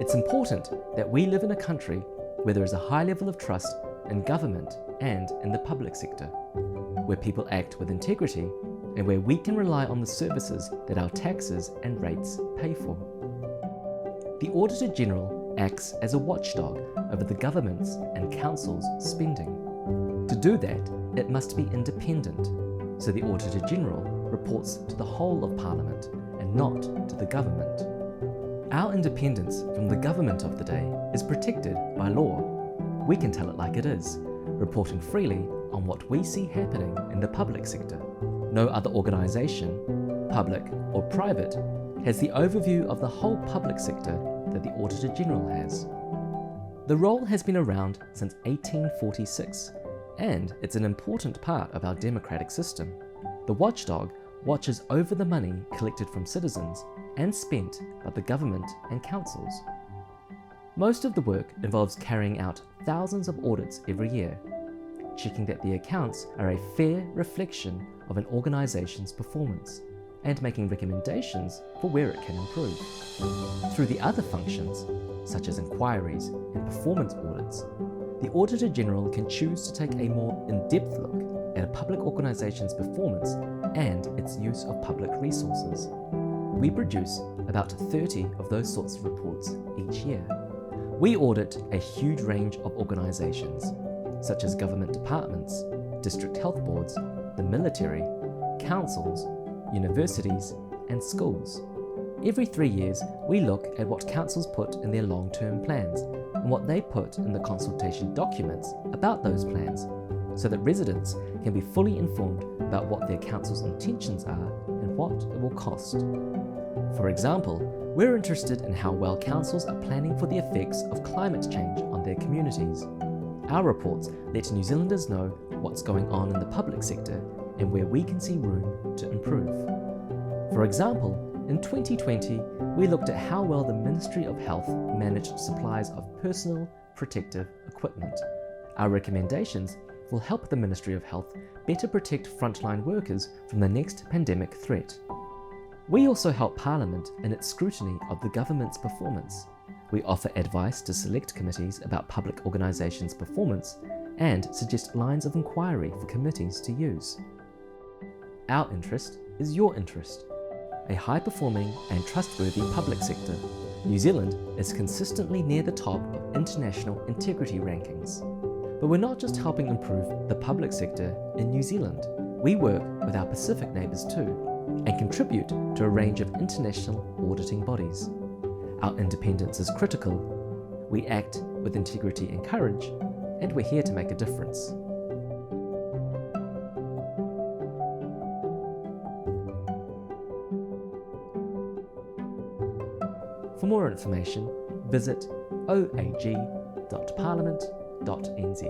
It's important that we live in a country where there is a high level of trust in government and in the public sector, where people act with integrity and where we can rely on the services that our taxes and rates pay for. The Auditor General acts as a watchdog over the government's and council's spending. To do that, it must be independent, so the Auditor General reports to the whole of Parliament and not to the government. Our independence from the government of the day is protected by law. We can tell it like it is, reporting freely on what we see happening in the public sector. No other organisation, public or private, has the overview of the whole public sector that the Auditor General has. The role has been around since 1846, and it's an important part of our democratic system. The watchdog watches over the money collected from citizens and spent by the government and councils. Most of the work involves carrying out thousands of audits every year, checking that the accounts are a fair reflection of an organisation's performance, and making recommendations for where it can improve. Through the other functions, such as inquiries and performance audits, the Auditor General can choose to take a more in-depth look at a public organisation's performance and its use of public resources. We produce about 30 of those sorts of reports each year. We audit a huge range of organisations, such as government departments, district health boards, the military, councils, universities, and schools. Every 3 years, we look at what councils put in their long-term plans and what they put in the consultation documents about those plans, so that residents can be fully informed about what their council's intentions are and what it will cost. For example, we're interested in how well councils are planning for the effects of climate change on their communities. Our reports let New Zealanders know what's going on in the public sector and where we can see room to improve. For example, in 2020, we looked at how well the Ministry of Health managed supplies of personal protective equipment. Our recommendations will help the Ministry of Health better protect frontline workers from the next pandemic threat. We also help Parliament in its scrutiny of the government's performance. We offer advice to select committees about public organisations' performance and suggest lines of inquiry for committees to use. Our interest is your interest. A high-performing and trustworthy public sector. New Zealand is consistently near the top of international integrity rankings. But we're not just helping improve the public sector in New Zealand. We work with our Pacific neighbours too, and contribute to a range of international auditing bodies. Our independence is critical. We act with integrity and courage, and we're here to make a difference. For more information, visit oag.parliament.nz.